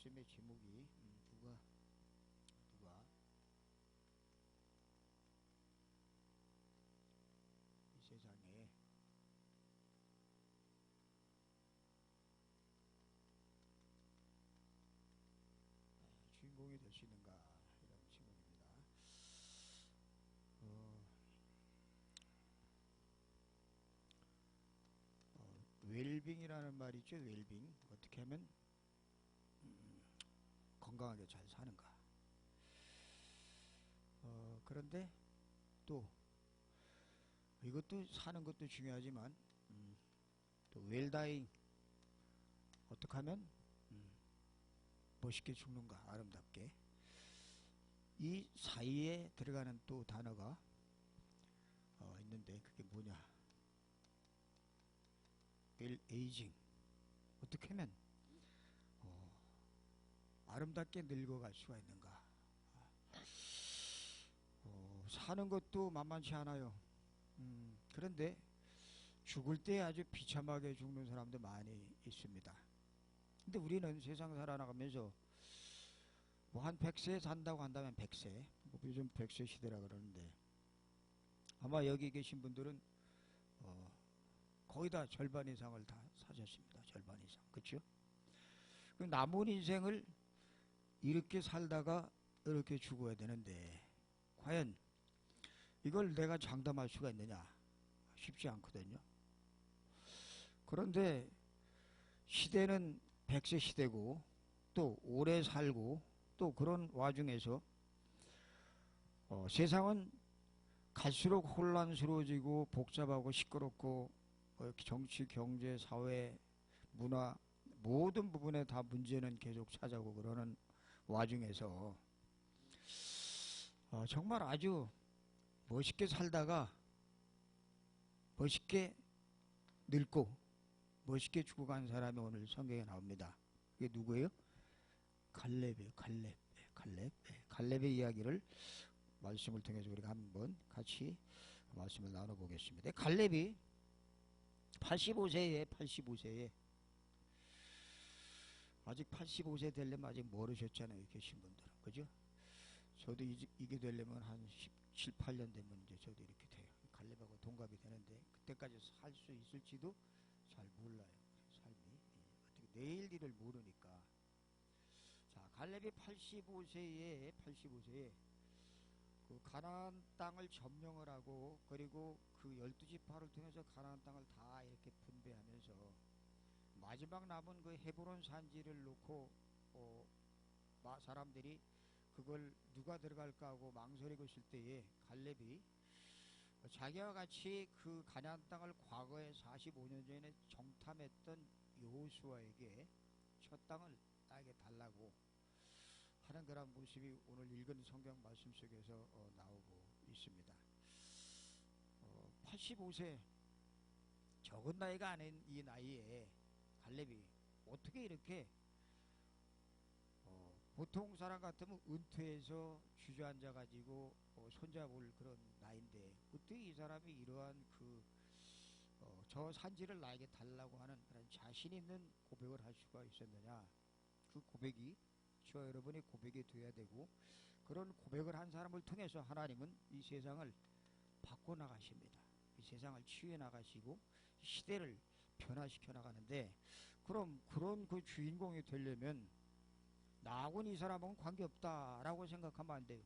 말씀의 제목이 누가 이 세상에 주인공이 될 수 있는가, 이런 질문입니다. 웰빙이라는 말이 있죠. 웰빙. 어떻게 하면 건강하게 잘 사는가. 그런데 또 이것도 사는 것도 중요하지만 또 웰다잉, 어떻게 하면 멋있게 죽는가, 아름답게. 이 사이에 들어가는 또 단어가 있는데 그게 뭐냐, 웰에이징. 어떻게 하면 아름답게 늙어갈 수가 있는가. 사는 것도 만만치 않아요. 그런데 죽을 때 아주 비참하게 죽는 사람도 많이 있습니다. 근데 우리는 세상 살아나가면서 뭐 한 100세 산다고 한다면 100세, 뭐 요즘 100세 시대라 그러는데 아마 여기 계신 분들은 거의 다 절반 이상을 다 사셨습니다. 절반 이상. 그렇죠? 그 남은 인생을 이렇게 살다가 이렇게 죽어야 되는데 과연 이걸 내가 장담할 수가 있느냐, 쉽지 않거든요. 그런데 시대는 100세 시대고 또 오래 살고 또 그런 와중에서 세상은 갈수록 혼란스러워지고 복잡하고 시끄럽고 정치, 경제, 사회, 문화 모든 부분에 다 문제는 계속 찾아오고 그러는 와중에서 정말 아주 멋있게 살다가 멋있게 늙고 멋있게 죽어간 사람이 오늘 성경에 나옵니다. 이게 누구예요? 갈렙이에요. 갈렙의 이야기를 말씀을 통해서 우리가 한번 같이 말씀을 나눠보겠습니다. 갈렙이 85세에 아직 85세 되려면 아직 모르셨잖아요, 계신 분들은. 그죠? 저도 이게 되려면 한 17, 8년 되면 이제 저도 이렇게 돼요. 갈렙하고 동갑이 되는데 그때까지 살 수 있을지도 잘 몰라요. 삶이 어떻게 내일 일을 모르니까. 자, 갈렙이 85세에 그 가나안 땅을 점령을 하고 그리고 그 12지파를 통해서 가나안 땅을 다 이렇게 분배하면서 마지막 남은 그 헤브론 산지를 놓고 사람들이 그걸 누가 들어갈까 하고 망설이고 있을 때에 갈렙이 자기와 같이 그 가나안 땅을 과거에 45년 전에 정탐했던 여호수아에게 첫 땅을 나에게 달라고 하는 그런 모습이 오늘 읽은 성경 말씀 속에서 나오고 있습니다. 85세, 적은 나이가 아닌 이 나이에 갈렙이 어떻게 이렇게 보통 사람 같으면 은퇴해서 주저앉아 가지고 손잡을 그런 나이인데 어떻게 이 사람이 이러한 저 산지를 나에게 달라고 하는 그런 자신 있는 고백을 할 수가 있었느냐. 그 고백이 저와 여러분의 고백이 되어야 되고, 그런 고백을 한 사람을 통해서 하나님은 이 세상을 바꿔나가십니다. 이 세상을 치유해 나가시고 시대를 변화시켜 나가는데, 그럼 그런 그 주인공이 되려면 나하고는 이 사람하고는 관계없다라고 생각하면 안 돼요.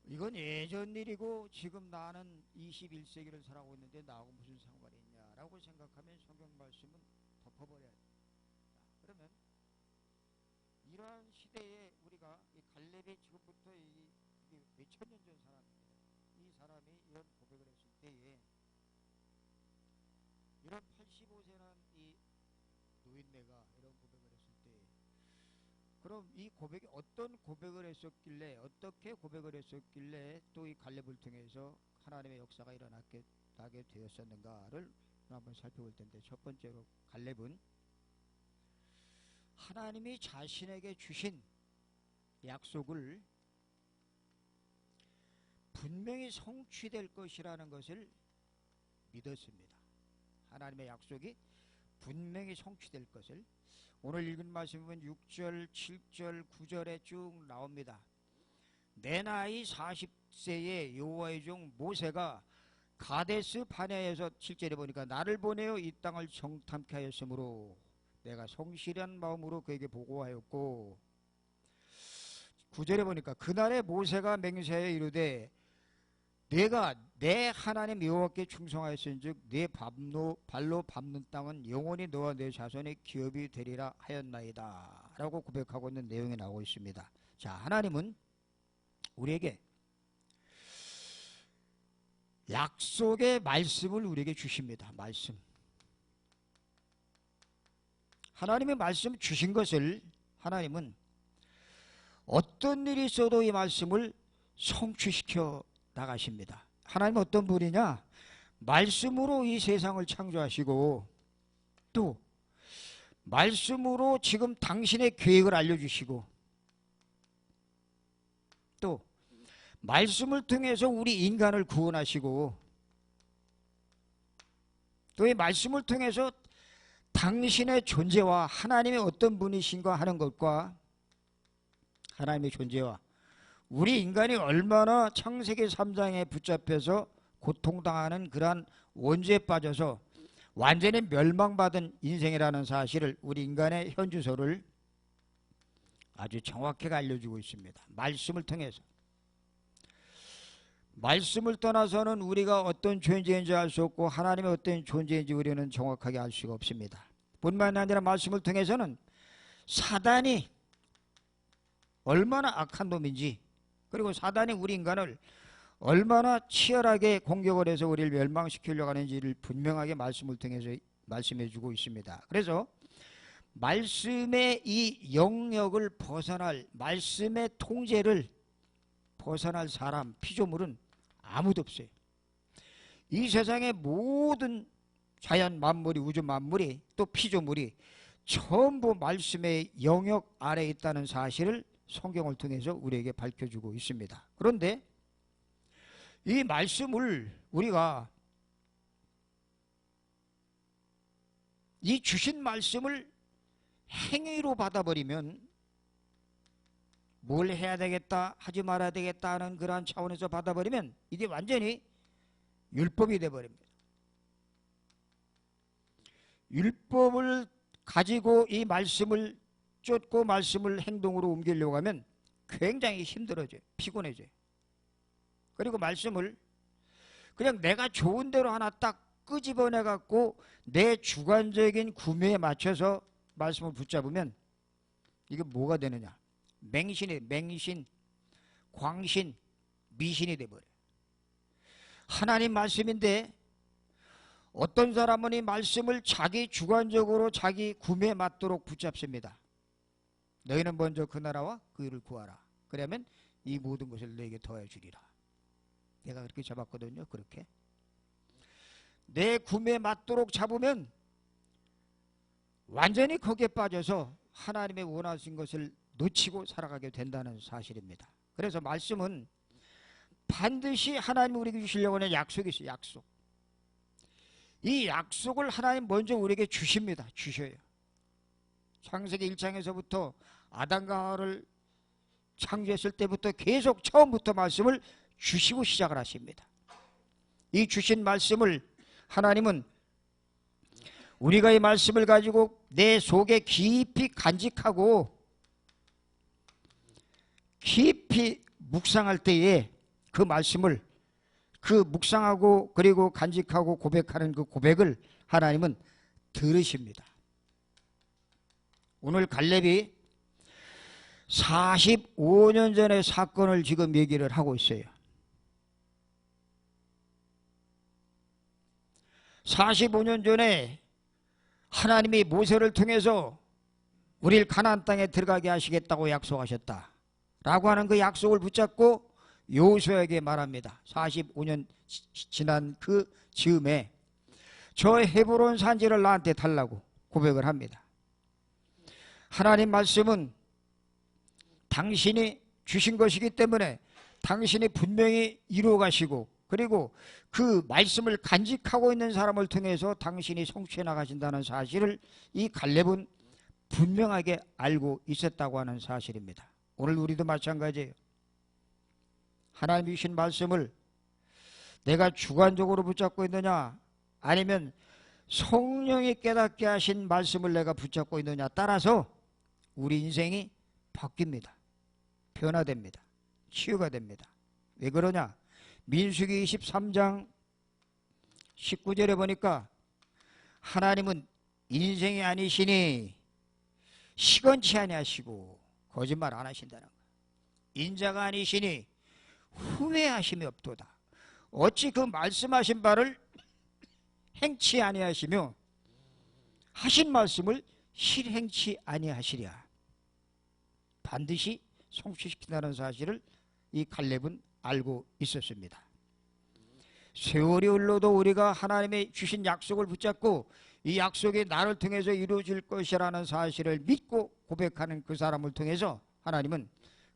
이건 예전 일이고 지금 나는 21세기를 살아가고 있는데 나하고 무슨 상관이 있냐라고 생각하면 성경 말씀은 덮어버려야 됩니다. 그러면 이러한 시대에 우리가 이 갈렙이 지금부터 이게 몇천 년 전 사람입니다. 이 사람이 이런 고백을 했을 때에 이런 85세란 이 노인네가 이런 고백을 했을 때, 그럼 이 고백이 어떤 고백을 했었길래, 어떻게 고백을 했었길래 또 이 갈렙을 통해서 하나님의 역사가 일어나게 되었었는가를 한번 살펴볼 텐데, 첫 번째로 갈렙은 하나님이 자신에게 주신 약속을 분명히 성취될 것이라는 것을 믿었습니다. 하나님의 약속이 분명히 성취될 것을. 오늘 읽은 말씀은 6절, 7절, 9절에 쭉 나옵니다. 내 나이 40세의 여호와의 종 모세가 가데스 바네아에서 7절에 보니까 나를 보내어 이 땅을 정탐케 하였으므로 내가 성실한 마음으로 그에게 보고하였고, 9절에 보니까 그날에 모세가 맹세하여 이르되 내가 내 하나님 여호와께 충성하였은즉 내 발로 밟는 땅은 영원히 너와 내 자손의 기업이 되리라 하였나이다 라고 고백하고 있는 내용이 나오고 있습니다. 자, 하나님은 우리에게 약속의 말씀을 우리에게 주십니다. 말씀. 하나님의 말씀 주신 것을 하나님은 어떤 일이 있어도 이 말씀을 성취시켜 나가십니다. 하나님은 어떤 분이냐? 말씀으로 이 세상을 창조하시고 또 말씀으로 지금 당신의 계획을 알려주시고 또 말씀을 통해서 우리 인간을 구원하시고 또 이 말씀을 통해서 당신의 존재와 하나님의 어떤 분이신가 하는 것과 하나님의 존재와 우리 인간이 얼마나 창세기 3장에 붙잡혀서 고통당하는 그러한 원죄에 빠져서 완전히 멸망받은 인생이라는 사실을 우리 인간의 현주소를 아주 정확하게 알려주고 있습니다. 말씀을 통해서. 말씀을 떠나서는 우리가 어떤 존재인지 알 수 없고 하나님의 어떤 존재인지 우리는 정확하게 알 수가 없습니다. 뿐만 아니라 말씀을 통해서는 사단이 얼마나 악한 놈인지 그리고 사단이 우리 인간을 얼마나 치열하게 공격을 해서 우리를 멸망시키려고 하는지를 분명하게 말씀을 통해서 말씀해 주고 있습니다. 그래서 말씀의 이 영역을 벗어날, 말씀의 통제를 벗어날 사람, 피조물은 아무도 없어요. 이 세상의 모든 자연 만물이, 우주 만물이, 또 피조물이 전부 말씀의 영역 아래에 있다는 사실을 성경을 통해서 우리에게 밝혀주고 있습니다. 그런데 이 말씀을 우리가 이 주신 말씀을 행위로 받아버리면 뭘 해야 되겠다, 하지 말아야 되겠다 하는 그러한 차원에서 받아버리면 이게 완전히 율법이 돼버립니다. 율법을 가지고 이 말씀을 쫓고 말씀을 행동으로 옮기려고 하면 굉장히 힘들어져요. 피곤해져요. 그리고 말씀을 그냥 내가 좋은 대로 하나 딱 끄집어내 갖고 내 주관적인 구매에 맞춰서 말씀을 붙잡으면 이게 뭐가 되느냐? 맹신이, 맹신, 광신, 미신이 돼버려요. 하나님 말씀인데 어떤 사람은 이 말씀을 자기 주관적으로 자기 구매에 맞도록 붙잡습니다. 너희는 먼저 그 나라와 그 일을 구하라. 그러면 이 모든 것을 너에게 더해 주리라. 내가 그렇게 잡았거든요. 그렇게 내 구매에 맞도록 잡으면 완전히 거기에 빠져서 하나님의 원하신 것을 놓치고 살아가게 된다는 사실입니다. 그래서 말씀은 반드시 하나님이 우리에게 주시려고 하는 약속이 있어요. 약속. 이 약속을 하나님 먼저 우리에게 주십니다. 주셔요. 창세기 1장에서부터 아담과 하와를 창조했을 때부터 계속 처음부터 말씀을 주시고 시작을 하십니다. 이 주신 말씀을 하나님은 우리가 이 말씀을 가지고 내 속에 깊이 간직하고 깊이 묵상할 때에 그 말씀을 그 묵상하고 그리고 간직하고 고백하는 그 고백을 하나님은 들으십니다. 오늘 갈렙이 45년 전의 사건을 지금 얘기를 하고 있어요. 45년 전에 하나님이 모세를 통해서 우리를 가나안 땅에 들어가게 하시겠다고 약속하셨다 라고 하는 그 약속을 붙잡고 여호수아에게 말합니다. 45년 지난 그 즈음에 저 헤브론 산지를 나한테 달라고 고백을 합니다. 하나님 말씀은 당신이 주신 것이기 때문에 당신이 분명히 이루어 가시고 그리고 그 말씀을 간직하고 있는 사람을 통해서 당신이 성취해 나가신다는 사실을 이 갈렙은 분명하게 알고 있었다고 하는 사실입니다. 오늘 우리도 마찬가지예요. 하나님이 주신 말씀을 내가 주관적으로 붙잡고 있느냐, 아니면 성령이 깨닫게 하신 말씀을 내가 붙잡고 있느냐 따라서 우리 인생이 바뀝니다. 변화됩니다. 치유가 됩니다. 왜 그러냐? 민수기 23장 19절에 보니까 하나님은 인생이 아니시니 시건치 아니하시고 거짓말 안 하신다는 거예요. 인자가 아니시니 후회하심이 없도다. 어찌 그 말씀하신 바를 행치 아니하시며 하신 말씀을 실행치 아니하시랴. 반드시 성취시킨다는 사실을 이 갈렙은 알고 있었습니다. 세월이 흘러도 우리가 하나님의 주신 약속을 붙잡고 이 약속이 나를 통해서 이루어질 것이라는 사실을 믿고 고백하는 그 사람을 통해서 하나님은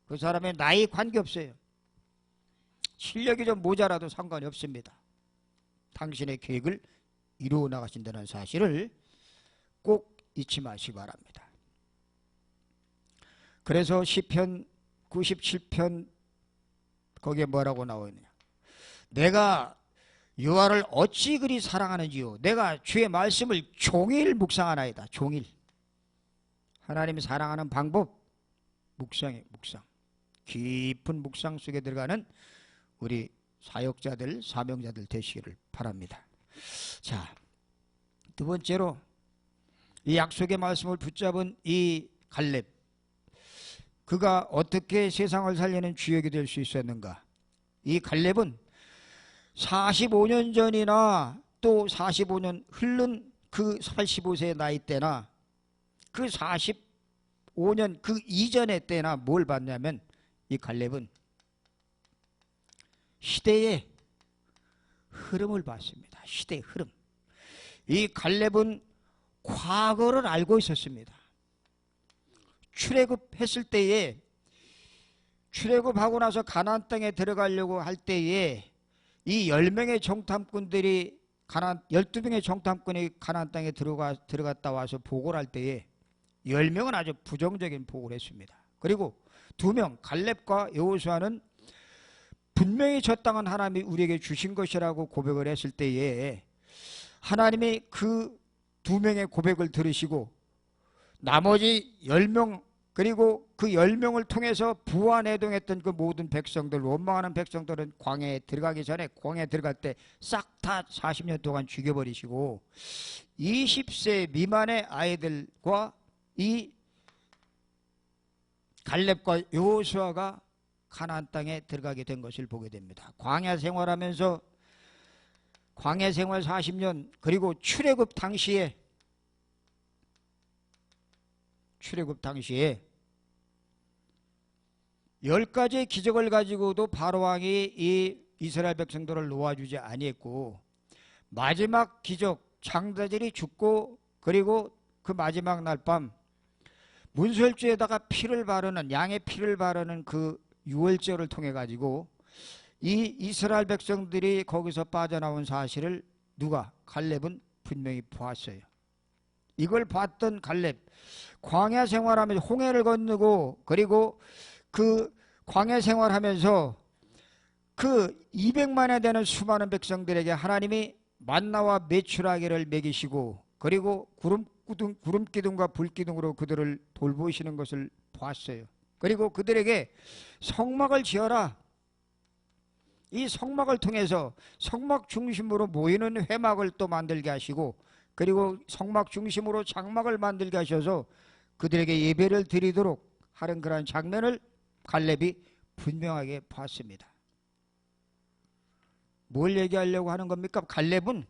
그 사람의 나이 관계없어요. 실력이 좀 모자라도 상관이 없습니다. 당신의 계획을 이루어 나가신다는 사실을 꼭 잊지 마시기 바랍니다. 그래서 시편 97편 거기에 뭐라고 나와 있느냐? 내가 여호와를 어찌 그리 사랑하는지요. 내가 주의 말씀을 종일 묵상하나이다. 종일. 하나님이 사랑하는 방법, 묵상이에요. 묵상. 깊은 묵상 속에 들어가는 우리 사역자들, 사명자들 되시기를 바랍니다. 자, 두 번째로 이 약속의 말씀을 붙잡은 이 갈렙, 그가 어떻게 세상을 살리는 주역이 될 수 있었는가? 이 갈렙은 45년 전이나 또 45년 흐른 그 85세의 나이 때나 그 45년 그 이전의 때나 뭘 봤냐면 이 갈렙은 시대의 흐름을 봤습니다. 시대의 흐름. 이 갈렙은 과거를 알고 있었습니다. 출애굽했을 때에, 출애굽하고 나서 가나안 땅에 들어가려고 할 때에 이 10명의 정탐꾼들이 12명의 정탐꾼이 가나안 땅에 들어갔다 와서 보고를 할 때에 10명은 아주 부정적인 보고를 했습니다. 그리고 2명 갈렙과 여호수아는 분명히 저 땅은 하나님이 우리에게 주신 것이라고 고백을 했을 때에 하나님이 그 2명의 고백을 들으시고 나머지 10명, 그리고 그 10명을 통해서 부안해동했던 그 모든 백성들, 원망하는 백성들은 광야에 들어가기 전에, 광야에 들어갈 때 싹 다 40년 동안 죽여버리시고 20세 미만의 아이들과 이 갈렙과 여호수아가 가나안 땅에 들어가게 된 것을 보게 됩니다. 광야 생활하면서 광야 생활 40년, 그리고 출애굽 당시에 10가지의 기적을 가지고도 바로왕이 이 이스라엘 백성들을 놓아주지 아니했고, 마지막 기적 장자들이 죽고, 그리고 그 마지막 날 밤 문설주에다가 피를 바르는, 양의 피를 바르는 그 유월절을 통해 가지고 이 이스라엘 백성들이 거기서 빠져나온 사실을 누가? 갈렙은 분명히 보았어요. 이걸 봤던 갈렙, 광야 생활하면서 홍해를 건너고, 그리고 그 광야 생활하면서 그 200만에 되는 수많은 백성들에게 하나님이 만나와 메추라기를 먹이시고, 그리고 구름기둥과 불기둥으로 그들을 돌보시는 것을 보았어요. 그리고 그들에게 성막을 지어라. 이 성막을 통해서 성막 중심으로 모이는 회막을 또 만들게 하시고, 그리고 성막 중심으로 장막을 만들게 하셔서 그들에게 예배를 드리도록 하는 그런 장면을 갈렙이 분명하게 봤습니다. 뭘 얘기하려고 하는 겁니까? 갈렙은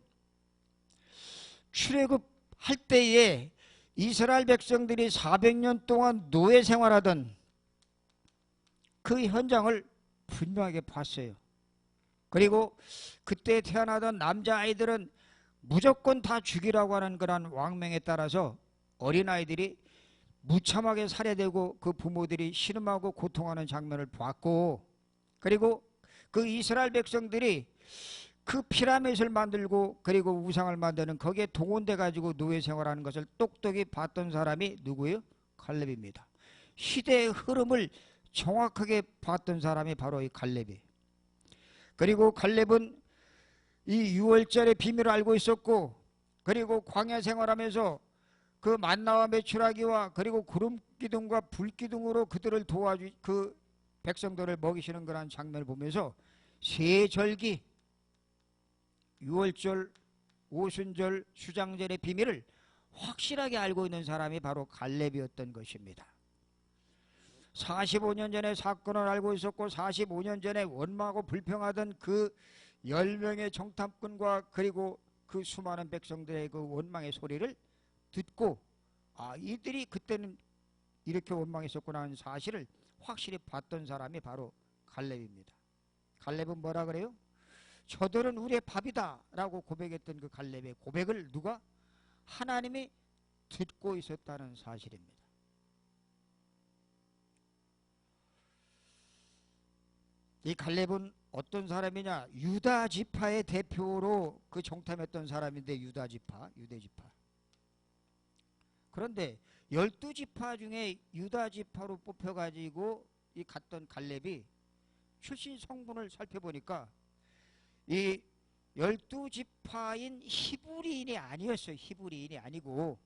출애굽할 때에 이스라엘 백성들이 400년 동안 노예 생활하던 그 현장을 분명하게 봤어요. 그리고 그때 태어나던 남자아이들은 무조건 다 죽이라고 하는 그런 왕명에 따라서 어린아이들이 무참하게 살해되고 그 부모들이 신음하고 고통하는 장면을 봤고, 그리고 그 이스라엘 백성들이 그 피라밋을 만들고 그리고 우상을 만드는 거기에 동원돼 가지고 노예 생활하는 것을 똑똑히 봤던 사람이 누구예요? 갈렙입니다. 시대의 흐름을 정확하게 봤던 사람이 바로 이 갈렙이에요. 그리고 갈렙은 이 유월절의 비밀을 알고 있었고, 그리고 광야 생활하면서 그 만나와 메추라기와 그리고 구름 기둥과 불 기둥으로 그들을 도와주 그 백성들을 먹이시는 그런 장면을 보면서 세 절기, 유월절, 오순절, 수장절의 비밀을 확실하게 알고 있는 사람이 바로 갈렙이었던 것입니다. 45년 전에 사건을 알고 있었고 45년 전에 원망하고 불평하던 그 10명의 정탐꾼과 그리고 그 수많은 백성들의 그 원망의 소리를 듣고, 아, 이들이 그때는 이렇게 원망했었구나 하는 사실을 확실히 봤던 사람이 바로 갈렙입니다. 갈렙은 뭐라 그래요? 저들은 우리의 밥이다 라고 고백했던 그 갈렙의 고백을 누가? 하나님이 듣고 있었다는 사실입니다. 이 갈렙은 어떤 사람이냐? 유다 지파의 대표로 그 정탐했던 사람인데, 유다 지파, 유대 지파. 그런데 12지파 중에 유다 지파로 뽑혀가지고 이 갔던 갈렙이 출신 성분을 살펴보니까 이 12지파인 히브리인이 아니었어요. 히브리인이 아니고,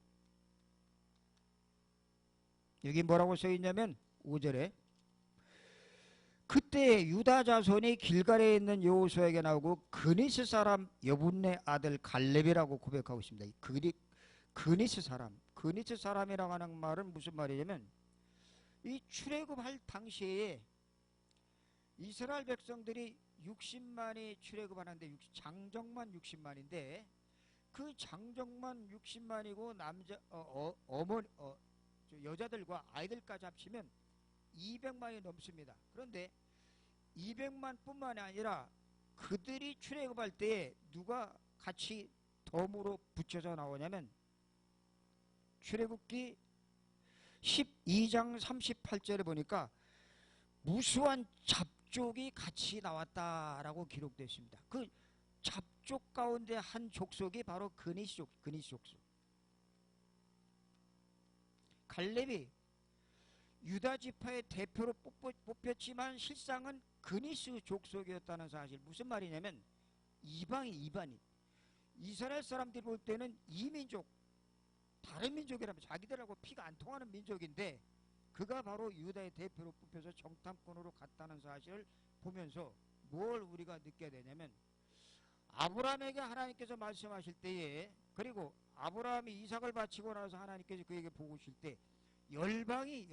여기 뭐라고 써있냐면 5절에 그때 유다 자손이 길갈에 있는 여호수아에게 나오고 그니스 사람 여분네 아들 갈렙이라고 고백하고 있습니다. 그니스 사람이라고 하는 말은 무슨 말이냐면, 이 출애굽할 당시에 이스라엘 백성들이 60만이 출애굽하는데 장정만 60만인데 그 장정만 60만이고 여자들과 아이들까지 합치면 200만이 넘습니다. 그런데 200만 뿐만이 아니라 그들이 출애굽할 때에 누가 같이 덤으로 붙여서 나오냐면, 출애굽기 12장 38절에 보니까 무수한 잡족이 같이 나왔다라고 기록되어 있습니다. 그 잡족 가운데 한 족속이 바로 그니스 족속. 갈렙이 유다 지파의 대표로 뽑혔지만 실상은 그니스 족속이었다는 사실. 무슨 말이냐면 이방인. 이스라엘 사람들이 볼 때는 이민족, 다른 민족이라면 자기들하고 피가 안 통하는 민족인데 그가 바로 유다의 대표로 뽑혀서 정탐꾼으로 갔다는 사실을 보면서 뭘 우리가 느껴야 되냐면, 아브라함에게 하나님께서 말씀하실 때에, 그리고 아브라함이 이삭을 바치고 나서 하나님께서 그에게 보고 오실 때 열방이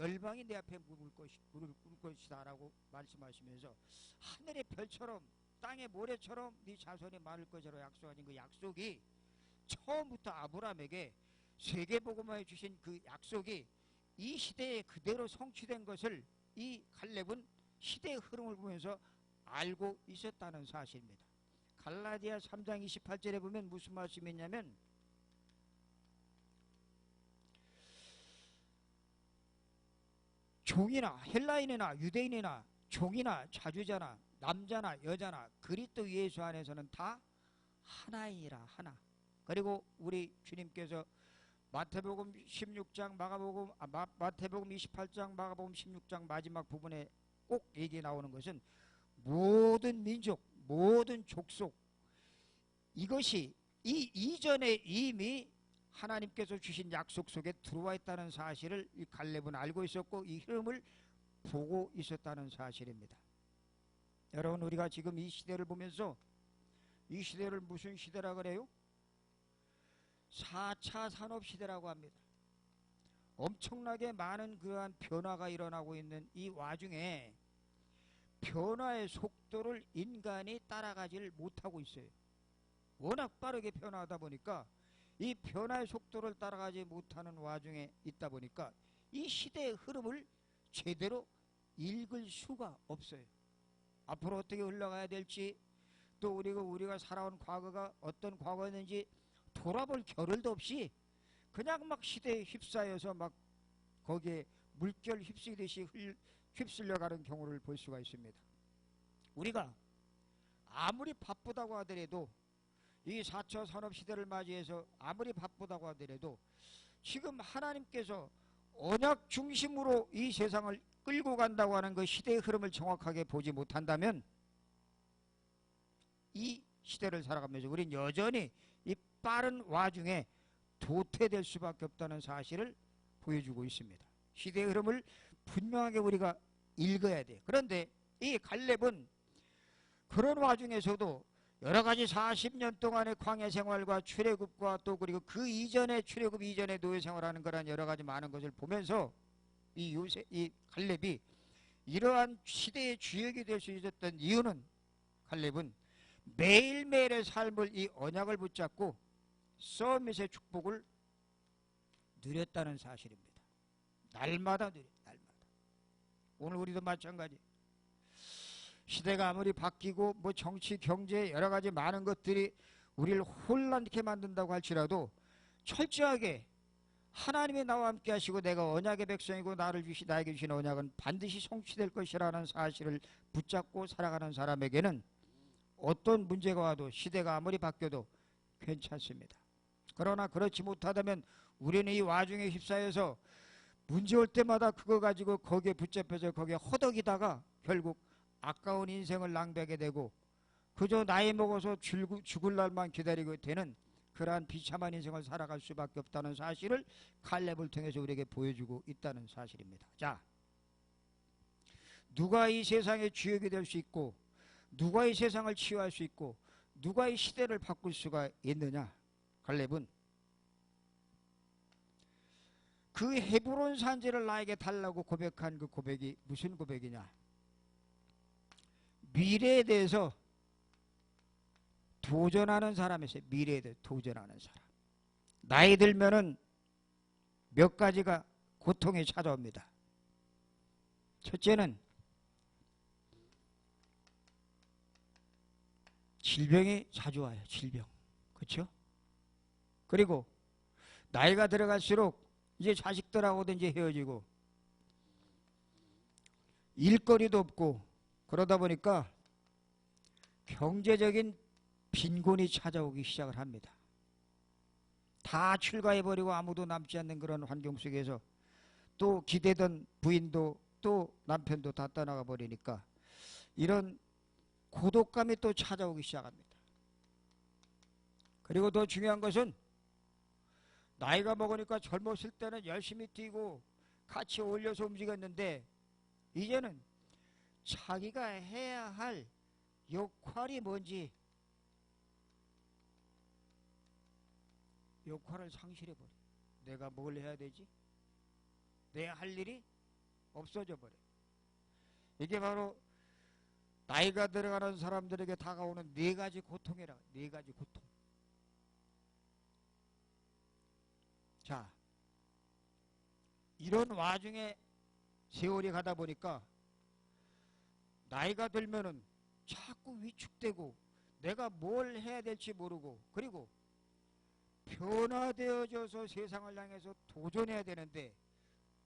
내 앞에 무릎 꿇을 것이다 라고 말씀하시면서 하늘의 별처럼 땅의 모래처럼 네 자손이 많을 것이라고 약속하신 그 약속이 처음부터 아브라함에게 세계복음화해 주신 그 약속이 이 시대에 그대로 성취된 것을 이 갈렙은 시대의 흐름을 보면서 알고 있었다는 사실입니다. 갈라디아 3장 28절에 보면 무슨 말씀이 있냐면, 종이나 헬라인이나 유대인이나 종이나 자주자나 남자나 여자나 그리스도 예수 안에서는 다 하나이니라. 하나. 그리고 우리 주님께서 마태복음 16장 마태복음 28장 마가복음 16장 마지막 부분에 꼭 얘기 나오는 것은 모든 민족, 모든 족속, 이것이 이 이전에 이미 하나님께서 주신 약속 속에 들어와 있다는 사실을 이 갈렙은 알고 있었고 이 흐름을 보고 있었다는 사실입니다. 여러분, 우리가 지금 이 시대를 보면서 이 시대를 무슨 시대라 그래요? 4차 산업시대라고 합니다. 엄청나게 많은 그러한 변화가 일어나고 있는 이 와중에 변화의 속도를 인간이 따라가지를 못하고 있어요. 워낙 빠르게 변화하다 보니까 이 변화의 속도를 따라가지 못하는 와중에 있다 보니까 이 시대의 흐름을 제대로 읽을 수가 없어요. 앞으로 어떻게 흘러가야 될지, 또 우리가 살아온 과거가 어떤 과거였는지 돌아볼 겨를도 없이 그냥 막 시대에 휩싸여서 막 거기에 물결 휩쓸듯이 휩쓸려가는 경우를 볼 수가 있습니다. 우리가 아무리 바쁘다고 하더라도 이 4차 산업시대를 맞이해서 아무리 바쁘다고 하더라도 지금 하나님께서 언약 중심으로 이 세상을 끌고 간다고 하는 그 시대의 흐름을 정확하게 보지 못한다면 이 시대를 살아가면서 우리는 여전히 이 빠른 와중에 도태될 수밖에 없다는 사실을 보여주고 있습니다. 시대의 흐름을 분명하게 우리가 읽어야 돼요. 그런데 이 갈렙은 그런 와중에서도 여러 가지 40년 동안의 광야 생활과 출애굽과 또 그리고 그 이전에 출애굽 이전에 노예 생활하는 거란 여러 가지 많은 것을 보면서 이 갈렙이 이러한 시대의 주역이 될 수 있었던 이유는 갈렙은 매일매일의 삶을 이 언약을 붙잡고 서밋의 축복을 누렸다는 사실입니다. 날마다 누려, 날마다. 오늘 우리도 마찬가지. 시대가 아무리 바뀌고 뭐 정치, 경제 여러 가지 많은 것들이 우리를 혼란케 만든다고 할지라도 철저하게 하나님이 나와 함께 하시고 내가 언약의 백성이고 나에게 주신 언약은 반드시 성취될 것이라는 사실을 붙잡고 살아가는 사람에게는 어떤 문제가 와도 시대가 아무리 바뀌어도 괜찮습니다. 그러나 그렇지 못하다면 우리는 이 와중에 휩싸여서 문제 올 때마다 그거 가지고 거기에 붙잡혀서 거기에 허덕이다가 결국 아까운 인생을 낭비하게 되고 그저 나이 먹어서 죽을 날만 기다리고 되는 그러한 비참한 인생을 살아갈 수밖에 없다는 사실을 갈렙을 통해서 우리에게 보여주고 있다는 사실입니다. 자, 누가 이 세상의 주역이 될 수 있고 누가 이 세상을 치유할 수 있고 누가 이 시대를 바꿀 수가 있느냐? 갈렙은 그 헤브론 산지를 나에게 달라고 고백한 그 고백이 무슨 고백이냐? 미래에 대해서 도전하는 사람이었어요. 미래에 대해서 도전하는 사람. 나이 들면은 몇 가지가 고통이 찾아옵니다. 첫째는 질병이 자주 와요. 질병. 그렇죠? 그리고 나이가 들어갈수록 이제 자식들하고도 이제 헤어지고 일거리도 없고 그러다 보니까 경제적인 빈곤이 찾아오기 시작을 합니다. 다 출가해버리고 아무도 남지 않는 그런 환경 속에서 또 기대던 부인도 또 남편도 다 떠나가 버리니까 이런 고독감이 또 찾아오기 시작합니다. 그리고 더 중요한 것은 나이가 먹으니까 젊었을 때는 열심히 뛰고 같이 어울려서 움직였는데 이제는 자기가 해야 할 역할이 뭔지 역할을 상실해버려. 내가 뭘 해야 되지? 내 할 일이 없어져 버려. 이게 바로 나이가 들어가는 사람들에게 다가오는 네 가지 고통이라. 네 가지 고통. 자, 이런 와중에 세월이 가다 보니까 나이가 들면은 자꾸 위축되고 내가 뭘 해야 될지 모르고 그리고 변화되어져서 세상을 향해서 도전해야 되는데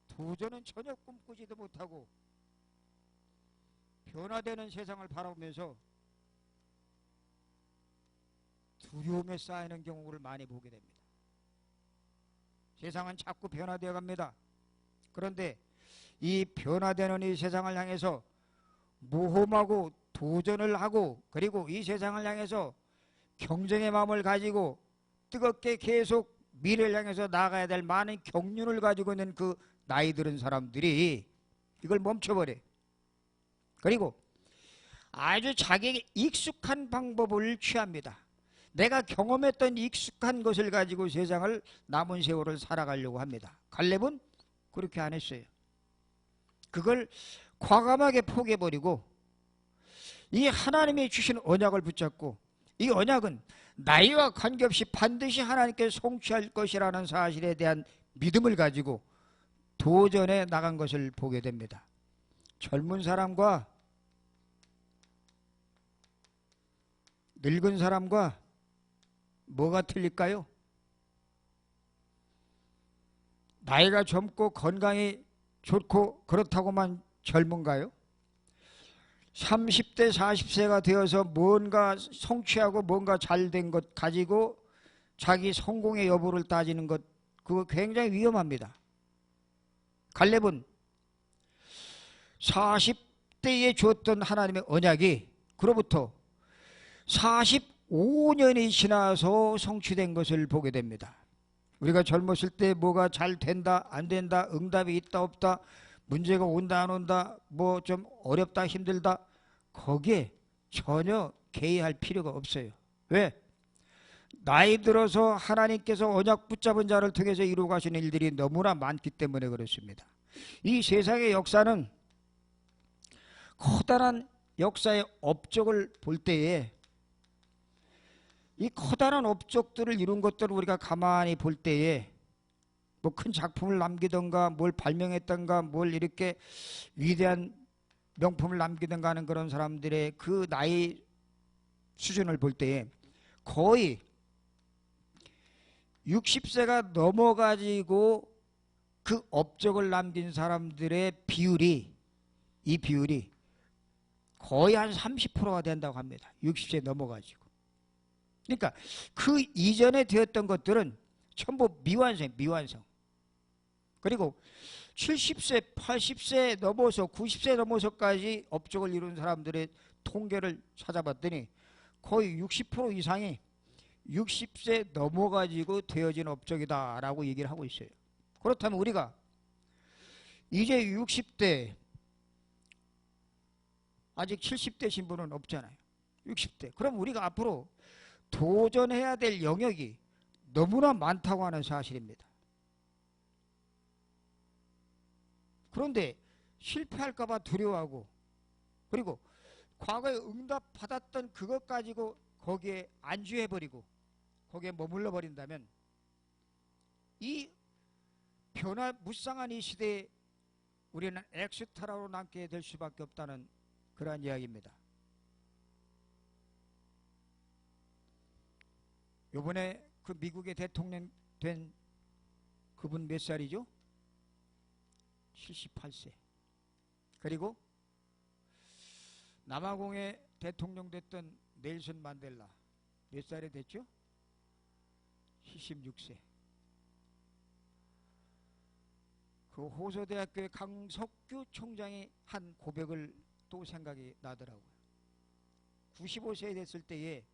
도전은 전혀 꿈꾸지도 못하고 변화되는 세상을 바라보면서 두려움에 쌓이는 경우를 많이 보게 됩니다. 세상은 자꾸 변화되어 갑니다. 그런데 이 변화되는 이 세상을 향해서 모험하고 도전을 하고 그리고 이 세상을 향해서 경쟁의 마음을 가지고 뜨겁게 계속 미래를 향해서 나가야 될 많은 경륜을 가지고 있는 그 나이 들은 사람들이 이걸 멈춰버려. 그리고 아주 자기에게 익숙한 방법을 취합니다. 내가 경험했던 익숙한 것을 가지고 세상을 남은 세월을 살아가려고 합니다. 갈렙은 그렇게 안 했어요. 그걸 과감하게 포기해버리고 이 하나님이 주신 언약을 붙잡고 이 언약은 나이와 관계없이 반드시 하나님께 성취할 것이라는 사실에 대한 믿음을 가지고 도전해 나간 것을 보게 됩니다. 젊은 사람과 늙은 사람과 뭐가 틀릴까요? 나이가 젊고 건강이 좋고 그렇다고만 젊은가요? 30대 40세가 되어서 뭔가 성취하고 뭔가 잘된 것 가지고 자기 성공의 여부를 따지는 것, 그거 굉장히 위험합니다. 갈렙은 40대에 주었던 하나님의 언약이 그로부터 45년이 지나서 성취된 것을 보게 됩니다. 우리가 젊었을 때 뭐가 잘 된다 안 된다, 응답이 있다 없다, 문제가 온다 안 온다, 뭐 좀 어렵다 힘들다, 거기에 전혀 개의할 필요가 없어요. 왜? 나이 들어서 하나님께서 언약 붙잡은 자를 통해서 이루어 가시는 일들이 너무나 많기 때문에 그렇습니다. 이 세상의 역사는 커다란 역사의 업적을 볼 때에, 이 커다란 업적들을 이룬 것들을 우리가 가만히 볼 때에 뭐 큰 작품을 남기던가 뭘 발명했던가 뭘 이렇게 위대한 명품을 남기던가 하는 그런 사람들의 그 나이 수준을 볼 때에 거의 60세가 넘어가지고 그 업적을 남긴 사람들의 비율이, 이 비율이 거의 한 30%가 된다고 합니다. 60세 넘어가지고. 그러니까 그 이전에 되었던 것들은 전부 미완성, 미완성. 그리고 70세, 80세 넘어서 90세 넘어서까지 업적을 이룬 사람들의 통계를 찾아봤더니 거의 60% 이상이 60세 넘어가지고 되어진 업적이다라고 얘기를 하고 있어요. 그렇다면 우리가 이제 60대, 아직 70대신 분은 없잖아요. 60대. 그럼 우리가 앞으로 도전해야 될 영역이 너무나 많다고 하는 사실입니다. 그런데 실패할까봐 두려워하고, 그리고 과거에 응답 받았던 그것 가지고 거기에 안주해버리고 거기에 머물러 버린다면 이 변화무쌍한 이 시대에 우리는 엑스트라로 남게 될 수밖에 없다는 그러한 이야기입니다. 요번에 그 미국의 대통령 된 그분 몇 살이죠? 78세. 그리고 남아공의 대통령 됐던 넬슨 만델라 몇 살이 됐죠? 76세. 그 호서대학교의 강석규 총장이 한 고백을 또 생각이 나더라고요. 95세 됐을 때에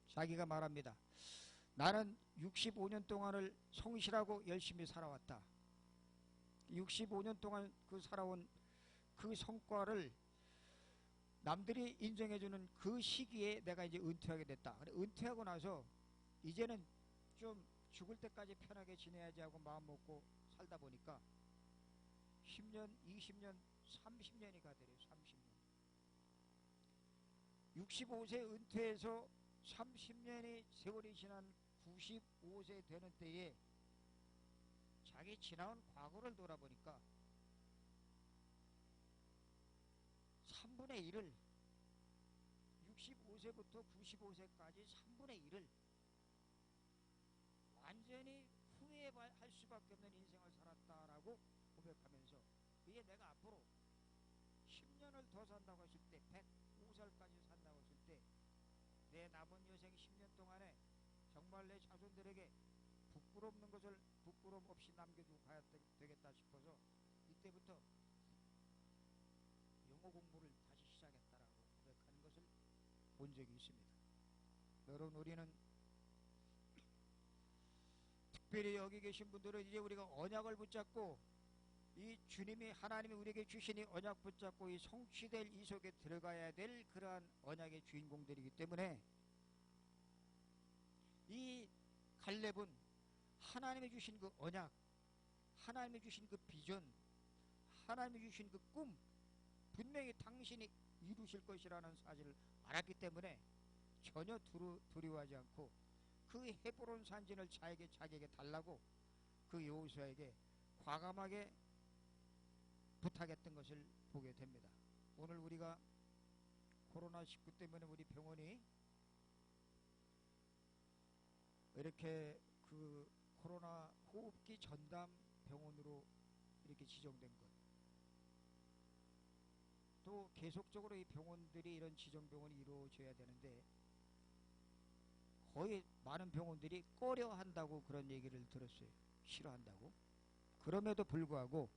자기가 말합니다. 나는 65년 동안을 성실하고 열심히 살아왔다. 65년 동안 그 살아온 그 성과를 남들이 인정해주는 그 시기에 내가 이제 은퇴하게 됐다. 은퇴하고 나서 이제는 좀 죽을 때까지 편하게 지내야지 하고 마음 먹고 살다 보니까 10년, 20년, 30년이 가더래요. 30년. 65세 은퇴해서 30년의 세월이 지난 95세 되는 때에 자기 지나온 과거를 돌아보니까 3분의 1을 65세부터 95세까지 3분의 1을 완전히 후회할 수밖에 없는 인생을 살았다라고 고백하면서, 그게 내가 앞으로 10년을 더 산다고 했을 때, 105살까지 산다고 했을 때 내 남은 여생 10년 동안에 정말 내 자손들에게 부끄럽는 것을 부끄럼 없이 남겨두고 가야 되겠다 싶어서 이때부터 영어 공부를 다시 시작했다라고 고백하는 것을 본 적이 있습니다. 여러분, 우리는 특별히 여기 계신 분들은 이제 우리가 언약을 붙잡고 이 주님이, 하나님이 우리에게 주시니 언약 붙잡고 이 성취될 이 속에 들어가야 될 그러한 언약의 주인공들이기 때문에 이 갈렙은 하나님이 주신 그 언약, 하나님이 주신 그 비전, 하나님이 주신 그 꿈, 분명히 당신이 이루실 것이라는 사실을 알았기 때문에 전혀 두려워하지 않고 그 헤브론 산진을 자기에게 달라고 그 여호수아에게 과감하게 부탁했던 것을 보게 됩니다. 오늘 우리가 코로나19 때문에 우리 병원이 이렇게 그 코로나 호흡기 전담 병원으로 이렇게 지정된 것, 또 앞으로 계속적으로 이 병원들이 이런 지정병원이 이루어져야 되는데 거의 많은 병원들이 꺼려 한다고 그런 얘기를 들었어요. 싫어한다고. 그럼에도 불구하고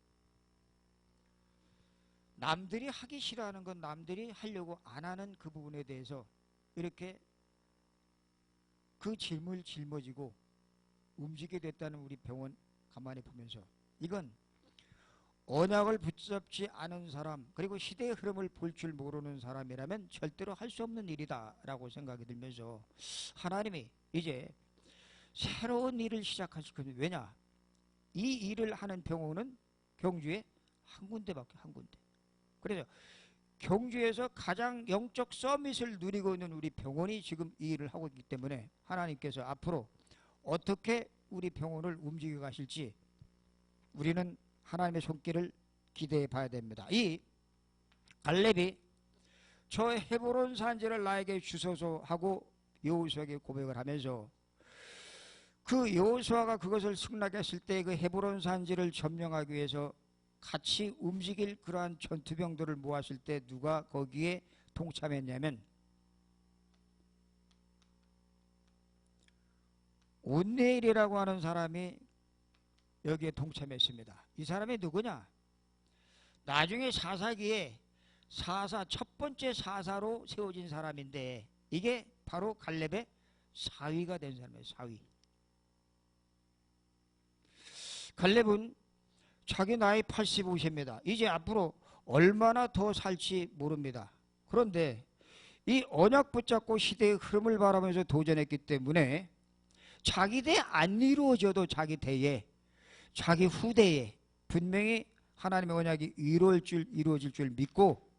남들이 하기 싫어하는 건 남들이 하려고 안 하는 그 부분에 대해서 이렇게 그 질문을 짊어지고 움직이게 됐다는 우리 병원 가만히 보면서 이건 언약을 붙잡지 않은 사람 그리고 시대의 흐름을 볼 줄 모르는 사람이라면 절대로 할 수 없는 일이다 라고 생각이 들면서 하나님이 이제 새로운 일을 시작하실 겁니다. 왜냐? 이 일을 하는 병원은 경주에 한 군데밖에 한 군데. 그래서 경주에서 가장 영적 서밋을 누리고 있는 우리 병원이 지금 이 일을 하고 있기 때문에 하나님께서 앞으로 어떻게 우리 병원을 움직여 가실지 우리는 하나님의 손길을 기대해 봐야 됩니다. 이 갈렙이 저 헤브론 산지를 나에게 주소서 하고 여호수아에게 고백을 하면서 그 여호수아가 그것을 승낙했을 때 그 헤브론 산지를 점령하기 위해서 같이 움직일 그러한 전투병들을 모았을 때 누가 거기에 동참했냐면 온네일이라고 하는 사람이 여기에 동참했습니다. 이 사람이 누구냐? 나중에 사사기에 첫 번째 사사로 세워진 사람인데 이게 바로 갈렙의 사위가 된 사람이에요. 사위. 갈렙은 자기 나이 85세입니다. 이제 앞으로 얼마나 더 살지 모릅니다. 그런데 이 언약 붙잡고 시대의 흐름을 바라면서 도전했기 때문에 자기 대 안 이루어져도 자기 대에 자기 후대에 분명히 하나님의 언약이 이루어질 줄 믿고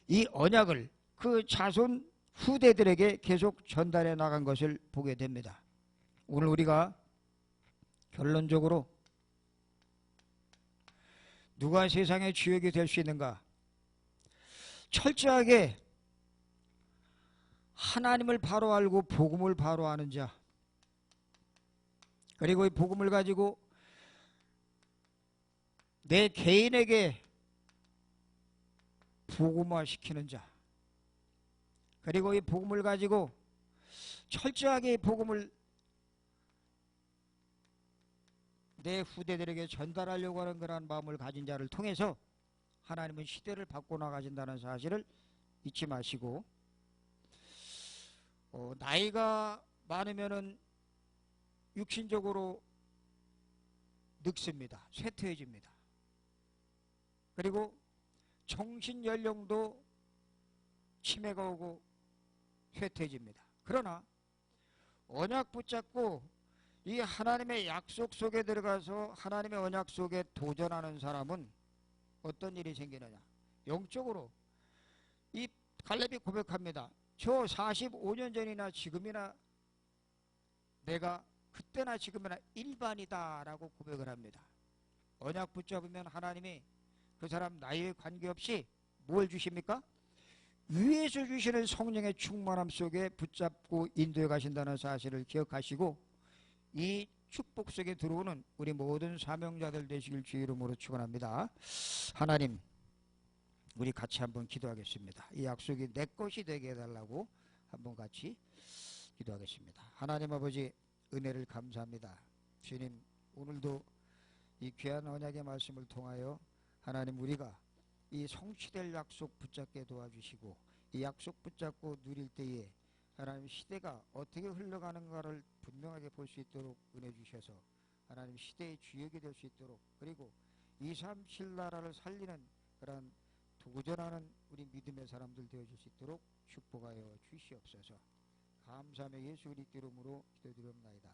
이 언약을 그 자손 후대들에게 계속 전달해 나간 것을 보게 됩니다. 오늘 우리가 결론적으로 누가 세상의 주역이 될 수 있는가? 철저하게 하나님을 바로 알고 복음을 바로 아는 자, 그리고 이 복음을 가지고 내 개인에게 복음화시키는 자, 그리고 이 복음을 가지고 철저하게 이 복음을 내 후대들에게 전달하려고 하는 그러한 마음을 가진 자를 통해서 하나님은 시대를 바꿔 나가신다는 사실을 잊지 마시고 나이가 많으면은 육신적으로 늙습니다. 쇠퇴해집니다. 그리고 정신 연령도 치매가 오고 쇠퇴해집니다. 그러나 언약 붙잡고 이 하나님의 약속 속에 들어가서 하나님의 언약 속에 도전하는 사람은 어떤 일이 생기느냐? 영적으로 이 갈렙이 고백합니다. 저 45년 전이나 지금이나 내가 그때나 지금이나 일반이다 라고 고백을 합니다. 언약 붙잡으면 하나님이 그 사람 나이에 관계없이 뭘 주십니까? 위에서 주시는 성령의 충만함 속에 붙잡고 인도해 가신다는 사실을 기억하시고 이 축복 속에 들어오는 우리 모든 사명자들 되시길 주의 이름으로 축원합니다. 하나님, 우리 같이 한번 기도하겠습니다. 이 약속이 내 것이 되게 해달라고 한번 같이 기도하겠습니다. 하나님 아버지, 은혜를 감사합니다. 주님, 오늘도 이 귀한 언약의 말씀을 통하여 하나님, 우리가 이 성취될 약속 붙잡게 도와주시고 이 약속 붙잡고 누릴 때에 하나님, 시대가 어떻게 흘러가는가를 분명하게 볼 수 있도록 은혜 주셔서 하나님, 시대의 주역이 될 수 있도록, 그리고 237 나라를 살리는 그런 도전하는 우리 믿음의 사람들 되어줄 수 있도록 축복하여 주시옵소서. 감사하며 예수 그리스도 이름으로 기도드립니다.